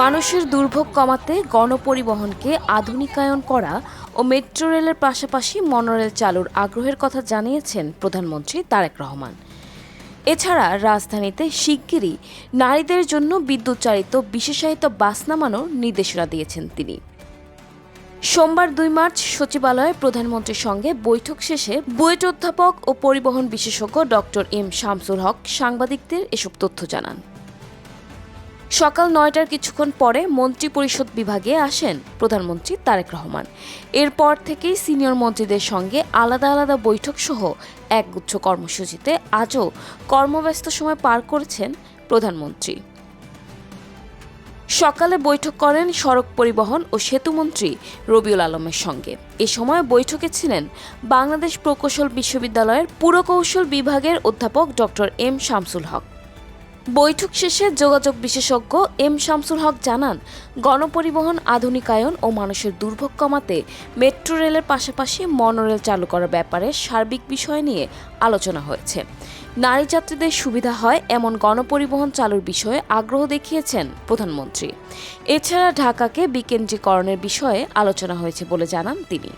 মানুষের দুর্ভোগ কমাতে গণপরিবহনকে আধুনিকায়ন করা ও মেট্রো রেলের পাশাপাশি মনোরেল চালুর আগ্রহের কথা জানিয়েছেন প্রধানমন্ত্রী তারেক রহমান। এছাড়া রাজধানীতে শিগগিরই নারীদের জন্য বিদ্যুৎ চালিত বিশেষায়িত বাস নামানোর নির্দেশনা দিয়েছেন তিনি। সোমবার ২ মার্চ সচিবালয়ে প্রধানমন্ত্রীর সঙ্গে বৈঠক শেষে বুয়েট অধ্যাপক ও পরিবহন বিশেষজ্ঞ ডক্টর এম শামসুল হক সাংবাদিকদের এসব তথ্য জানান। সকাল ৯টার কিছুক্ষণ পরে মন্ত্রিপরিষদ বিভাগে আসেন প্রধানমন্ত্রী তারেক রহমান। এরপর থেকেই সিনিয়র মন্ত্রীদের সঙ্গে আলাদা আলাদা বৈঠক সহ একগুচ্ছ কর্মসূচিতে আজও কর্মব্যস্ত সময় পার করেছেন প্রধানমন্ত্রী। সকালে বৈঠক করেন সড়ক পরিবহন ও সেতুমন্ত্রী রবিউল আলমের সঙ্গে। এ সময় বৈঠকে ছিলেন বাংলাদেশ প্রকৌশল বিশ্ববিদ্যালয়ের পুরকৌশল বিভাগের অধ্যাপক ডক্টর এম শামসুল হক। বৈঠক শেষে যোগাযোগ বিশেষজ্ঞ এম শামসুল হক জানান, গণপরিবহন আধুনিকায়ন ও মানুষের দুর্ভোগ কমাতে মেট্রো রেলের পাশাপাশি মনোরেল চালু করার ব্যাপারে সার্বিক বিষয় নিয়ে আলোচনা হয়েছে। নারী যাত্রীদের সুবিধা হয় এমন গণপরিবহন চালুর বিষয়ে আগ্রহ দেখিয়েছেন প্রধানমন্ত্রী। এছাড়া ঢাকাকে বিকেন্দ্রীকরণের বিষয়ে আলোচনা হয়েছে বলে জানান তিনি।